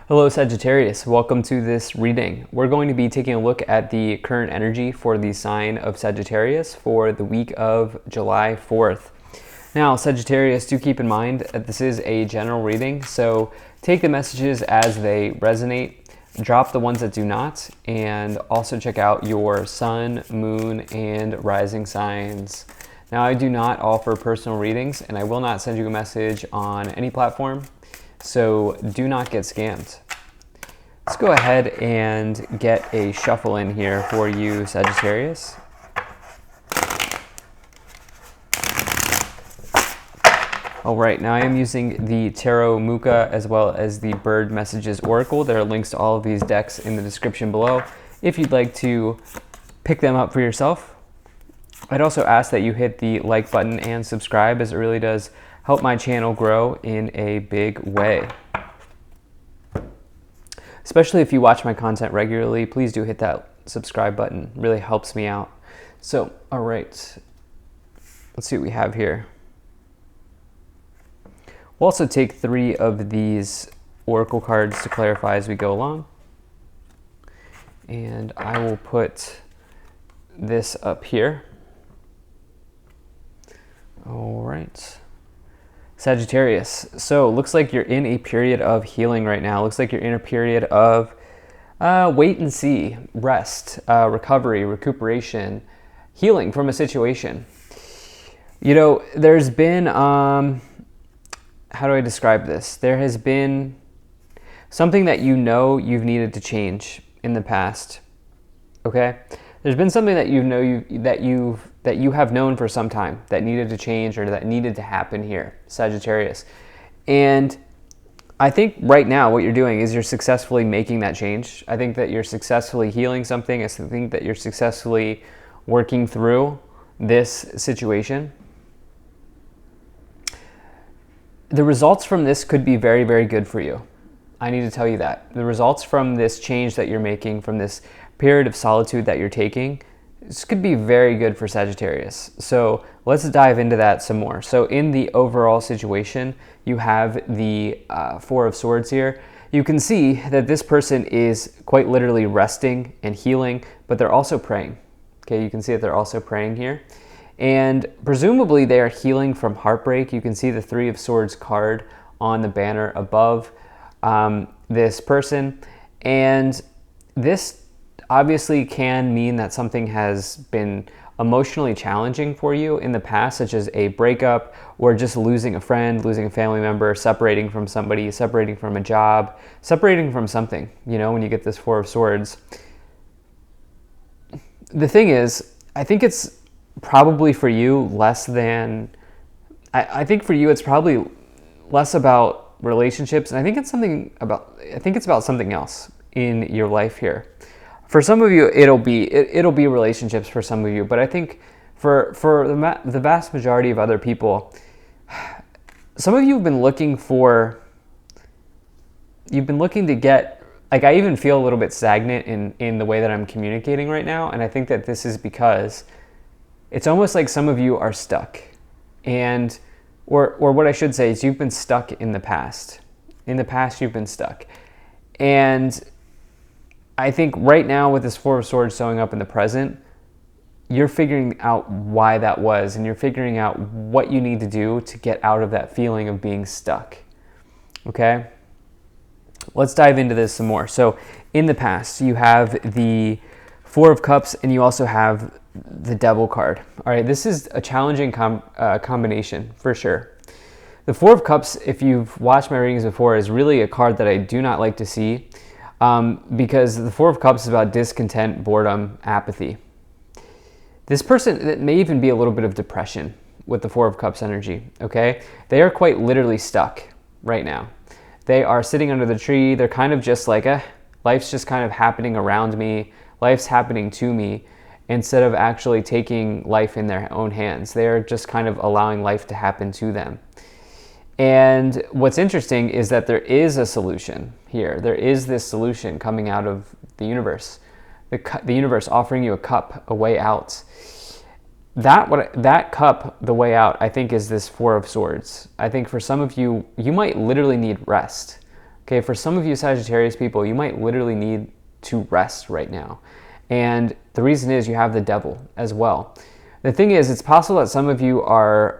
Hello Sagittarius, welcome to this reading. We're going to be taking a look at the current energy for the sign of Sagittarius for the week of July 4th. Now Sagittarius, do keep in mind that this is a general reading, so take the messages as they resonate, drop the ones that do not, and also check out your sun, moon, and rising signs. Now I do not offer personal readings and I will not send you a message on any platform. So do not get scammed. Let's go ahead and get a shuffle in here for you, Sagittarius. All right, now I am using the Tarot Muka as well as the Bird Messages Oracle. There are links to all of these decks in the description below if you'd like to pick them up for yourself. I'd also ask that you hit the like button and subscribe, as it really does help my channel grow in a big way. Especially if you watch my content regularly, please do hit that subscribe button. It really helps me out. So, all right, let's see what we have here. We'll also take 3 of these oracle cards to clarify as we go along. And I will put this up here. All right. Sagittarius, so looks like you're in a period of healing right now. Looks like you're in a period of wait and see, rest, recovery, recuperation, healing from a situation. You know, there's been, how do I describe this? There has been something that you know you've needed to change in the past, okay? There's been something that you have known for some time that needed to change or that needed to happen here, Sagittarius. And I think right now what you're doing is you're successfully making that change. I think that you're successfully healing something. I think that you're successfully working through this situation. The results from this could be very, very good for you. I need to tell you that. The results from this change that you're making, from this period of solitude that you're taking, this could be very good for Sagittarius. So let's dive into that some more. So in the overall situation, you have the 4 of Swords here. You can see that this person is quite literally resting and healing, but they're also praying. Okay, you can see that they're also praying here. And presumably they are healing from heartbreak. You can see the 3 of Swords card on the banner above this person. And this obviously can mean that something has been emotionally challenging for you in the past, such as a breakup or just losing a friend, losing a family member, separating from somebody, separating from a job, separating from something, you know, when you get this 4 of Swords. The thing is, I think it's probably for you less than, I think for you it's probably less about relationships, and I think it's about something else in your life here. For some of you, it'll be relationships for some of you, but I think for the vast majority of other people, some of you have been looking to get, like, I even feel a little bit stagnant in the way that I'm communicating right now, and I think that this is because it's almost like some of you are stuck, or what I should say is you've been stuck in the past. In the past, you've been stuck, and I think right now with this 4 of Swords showing up in the present, you're figuring out why that was, and you're figuring out what you need to do to get out of that feeling of being stuck, okay? Let's dive into this some more. So in the past, you have the 4 of Cups and you also have the Devil card. All right, this is a challenging combination for sure. The 4 of Cups, if you've watched my readings before, is really a card that I do not like to see. Because the 4 of Cups is about discontent, boredom, apathy. This person, it may even be a little bit of depression with the 4 of Cups energy, okay? They are quite literally stuck right now. They are sitting under the tree. They're kind of just like, life's just kind of happening around me. Life's happening to me, instead of actually taking life in their own hands. They're just kind of allowing life to happen to them. And what's interesting is that there is a solution here. There is this solution coming out of the universe. The universe offering you a cup, a way out. That cup, the way out, I think is this 4 of Swords. I think for some of you, you might literally need rest. Okay, for some of you Sagittarius people, you might literally need to rest right now. And the reason is you have the devil as well. The thing is, it's possible that some of you are,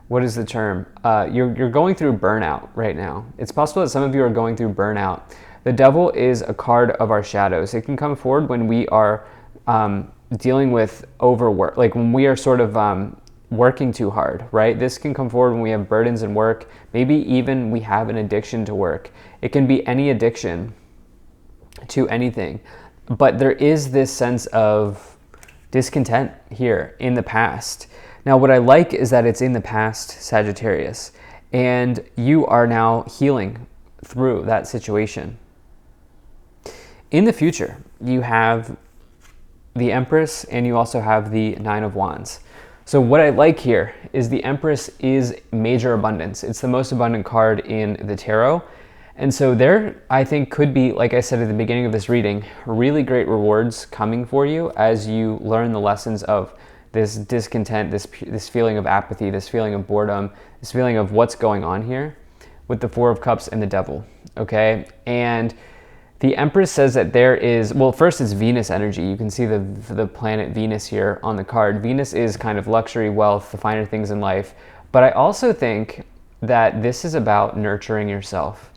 what is the term? You're going through burnout right now. It's possible that some of you are going through burnout. The devil is a card of our shadows. It can come forward when we are dealing with overwork, like when we are sort of working too hard, right? This can come forward when we have burdens in work. Maybe even we have an addiction to work. It can be any addiction to anything. But there is this sense of discontent here in the past. Now, what I like is that it's in the past, Sagittarius, and you are now healing through that situation. In the future, you have the Empress and you also have the Nine of Wands. So what I like here is the Empress is major abundance. It's the most abundant card in the tarot. And so there, I think, could be, like I said at the beginning of this reading, really great rewards coming for you as you learn the lessons of this discontent, this feeling of apathy, this feeling of boredom, this feeling of what's going on here with the Four of Cups and the Devil, okay? And the Empress says that there is, well, first it's Venus energy. You can see the planet Venus here on the card. Venus is kind of luxury, wealth, the finer things in life. But I also think that this is about nurturing yourself.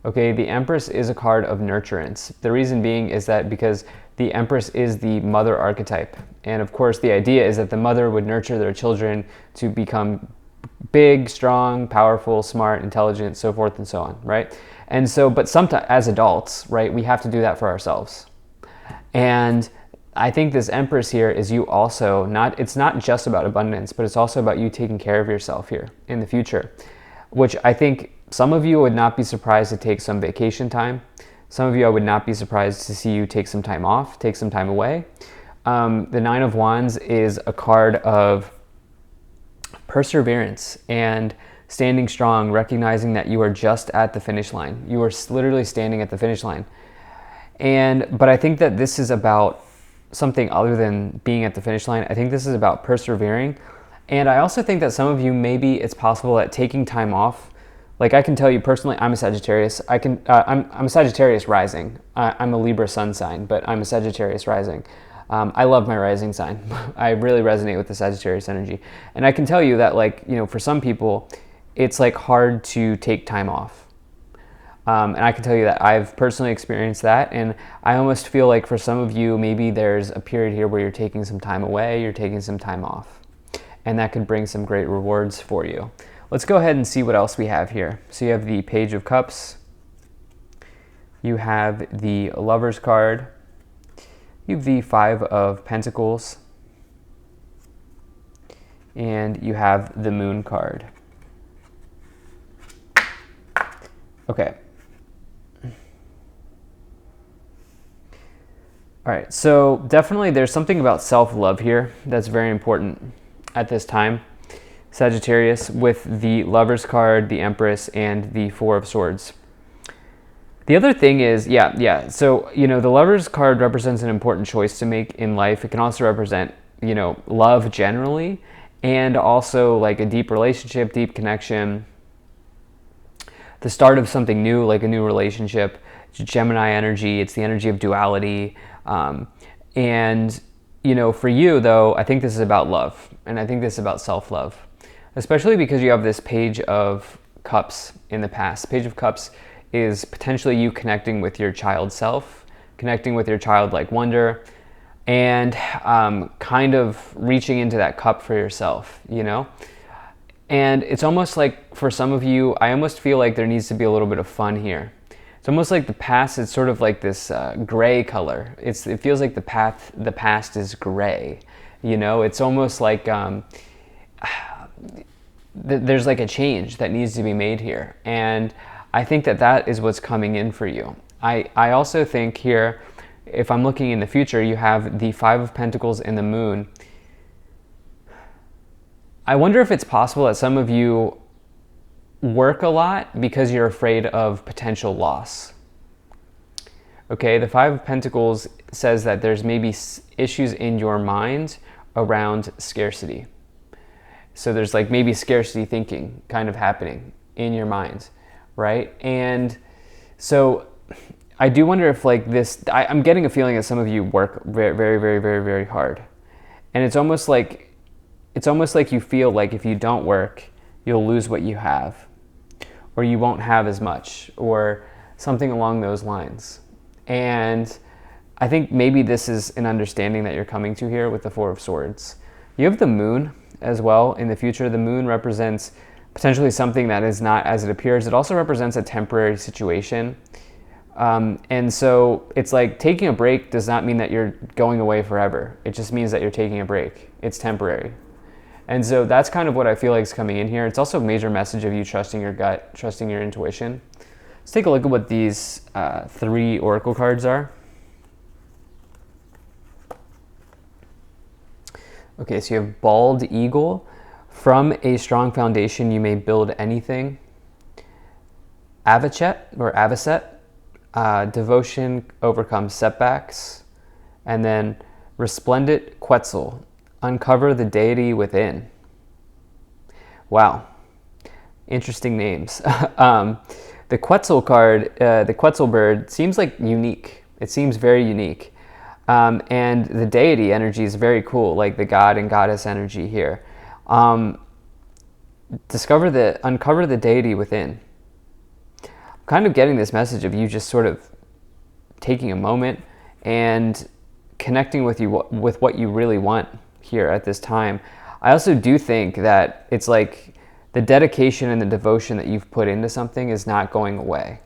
Okay, the Empress is a card of nurturance. The reason being is that because the Empress is the mother archetype. And of course, the idea is that the mother would nurture their children to become big, strong, powerful, smart, intelligent, so forth and so on, right? And so, but sometimes as adults, right, we have to do that for ourselves. And I think this Empress here is you also, it's not just about abundance, but it's also about you taking care of yourself here in the future, which I think some of you would not be surprised to take some vacation time. Some of you, I would not be surprised to see you take some time off, take some time away. The Nine of Wands is a card of perseverance and standing strong, recognizing that you are just at the finish line. You are literally standing at the finish line. But I think that this is about something other than being at the finish line. I think this is about persevering. And I also think that some of you, maybe it's possible that taking time off, like I can tell you personally, I'm a Sagittarius. I'm a Sagittarius rising. I'm a Libra sun sign, but I'm a Sagittarius rising. I love my rising sign. I really resonate with the Sagittarius energy. And I can tell you that, like, you know, for some people, it's like hard to take time off. And I can tell you that I've personally experienced that. And I almost feel like for some of you, maybe there's a period here where you're taking some time away, you're taking some time off. And that could bring some great rewards for you. Let's go ahead and see what else we have here. So you have the Page of Cups. You have the Lover's card. You have the Five of Pentacles. And you have the Moon card. Okay. All right, so definitely there's something about self-love here that's very important at this time. Sagittarius, with the Lover's card, the Empress, and the Four of Swords. The other thing is, so, you know, the Lover's card represents an important choice to make in life. It can also represent, you know, love generally, and also like a deep relationship, deep connection, the start of something new, like a new relationship. It's Gemini energy. It's the energy of duality. And, you know, for you, though, I think this is about love, and I think this is about self-love. Especially because you have this Page of Cups in the past. Page of Cups is potentially you connecting with your child self, connecting with your childlike wonder, and kind of reaching into that cup for yourself, you know? And it's almost like, for some of you, I almost feel like there needs to be a little bit of fun here. It's almost like the past is sort of like this gray color. It feels like the past is gray, you know? It's almost like there's like a change that needs to be made here. And I think that is what's coming in for you. I also think here, if I'm looking in the future, you have the Five of Pentacles and the Moon. I wonder if it's possible that some of you work a lot because you're afraid of potential loss. Okay, the Five of Pentacles says that there's maybe issues in your mind around scarcity. So there's like maybe scarcity thinking kind of happening in your mind, right? And so I do wonder if like this, I'm getting a feeling that some of you work very, very, very, very, very hard. And it's almost like you feel like if you don't work, you'll lose what you have, or you won't have as much, or something along those lines. And I think maybe this is an understanding that you're coming to here with the Four of Swords. You have the moon as well in the future. The moon represents potentially something that is not as it appears. It also represents a temporary situation. And so it's like taking a break does not mean that you're going away forever. It just means that you're taking a break. It's temporary. And so that's kind of what I feel like is coming in here. It's also a major message of you trusting your gut, trusting your intuition. Let's take a look at what these 3 oracle cards are. Okay, so you have Bald Eagle. From a strong foundation, you may build anything. Avacet or Avacet. Devotion overcomes setbacks. And then Resplendent Quetzal. Uncover the deity within. Wow. Interesting names. The Quetzal card, the Quetzal bird, seems like unique. It seems very unique. And the deity energy is very cool, like the god and goddess energy here. Uncover the deity within. I'm kind of getting this message of you just sort of taking a moment and connecting with what you really want here at this time. I also do think that it's like the dedication and the devotion that you've put into something is not going away.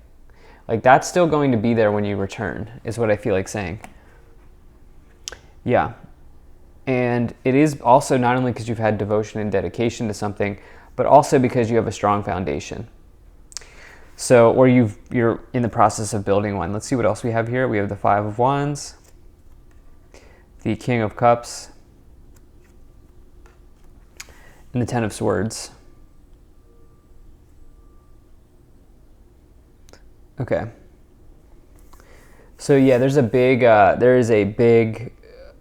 Like that's still going to be there when you return, is what I feel like saying. Yeah. And it is also not only because you've had devotion and dedication to something, but also because you have a strong foundation. So, or you're in the process of building one. Let's see what else we have here. We have the 5 of Wands, the King of Cups, and the 10 of Swords. Okay. So yeah, there is a big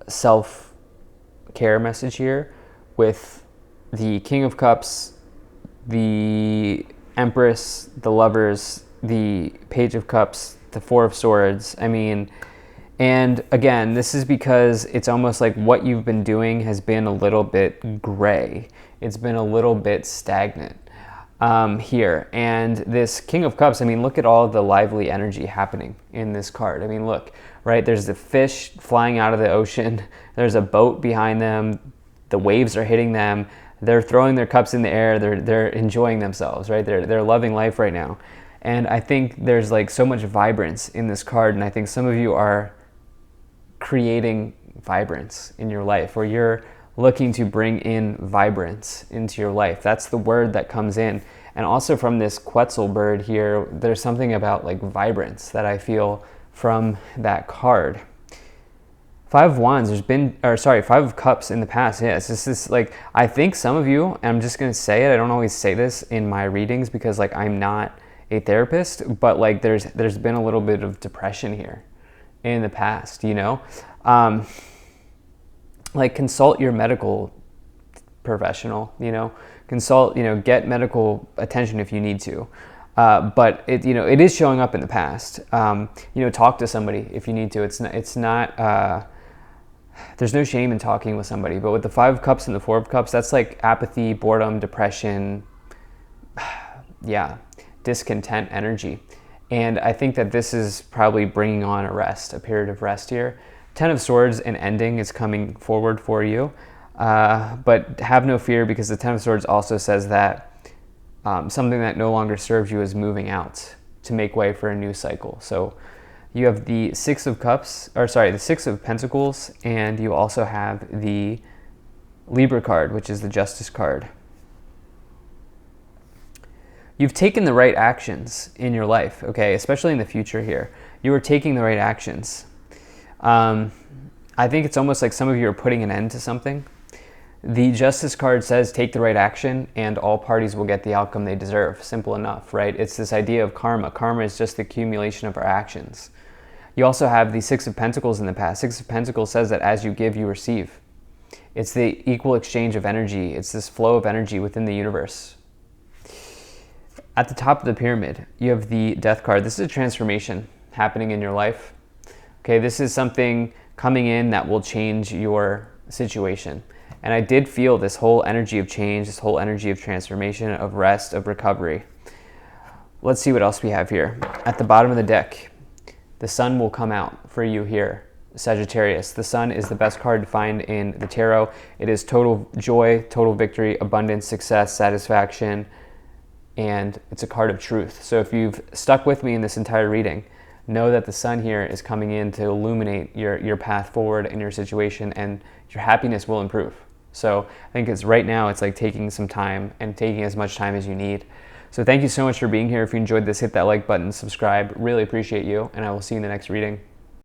self-care message here with the King of Cups, the Empress, the Lovers, the Page of Cups, the 4 of Swords. I mean, and again, this is because it's almost like what you've been doing has been a little bit gray. It's been a little bit stagnant here. And this King of Cups, I mean, look at all the lively energy happening in this card. I mean, look, right? There's the fish flying out of the ocean. There's a boat behind them. The waves are hitting them. They're throwing their cups in the air. They're enjoying themselves, right? They're loving life right now. And I think there's like so much vibrance in this card. And I think some of you are creating vibrance in your life, or you're looking to bring in vibrance into your life. That's the word that comes in. And also from this Quetzal bird here, there's something about like vibrance that I feel from that card. 5 of Wands, 5 of Cups in the past. Yeah, it's just this, like, I think some of you, and I'm just going to say it, I don't always say this in my readings because like I'm not a therapist, but like there's been a little bit of depression here in the past, you know? Like consult your medical professional, you know, get medical attention if you need to. But it is showing up in the past. Talk to somebody if you need to. It's not, there's no shame in talking with somebody, but with the 5 of Cups and the 4 of Cups, that's like apathy, boredom, depression, discontent energy. And I think that this is probably bringing on a period of rest here. 10 of Swords, an ending is coming forward for you. But have no fear, because the 10 of Swords also says that something that no longer serves you is moving out to make way for a new cycle. So you have the 6 of Pentacles, and you also have the Libra card, which is the Justice card. You've taken the right actions in your life, okay, especially in the future here. You are taking the right actions. I think it's almost like some of you are putting an end to something. The Justice card says take the right action and all parties will get the outcome they deserve. Simple enough, right? It's this idea of karma. Karma is just the accumulation of our actions. You also have the 6 of Pentacles in the past. 6 of Pentacles says that as you give, you receive. It's the equal exchange of energy. It's this flow of energy within the universe. At the top of the pyramid, you have the Death card. This is a transformation happening in your life. Okay, this is something coming in that will change your situation. And I did feel this whole energy of change, this whole energy of transformation, of rest, of recovery. Let's see what else we have here. At the bottom of the deck, the sun will come out for you here, Sagittarius. The sun is the best card to find in the tarot. It is total joy, total victory, abundance, success, satisfaction, and it's a card of truth. So if you've stuck with me in this entire reading, know that the sun here is coming in to illuminate your path forward in your situation, and your happiness will improve. So I think it's right now, it's like taking some time and taking as much time as you need. So thank you so much for being here. If you enjoyed this, hit that like button, subscribe. Really appreciate you, and I will see you in the next reading.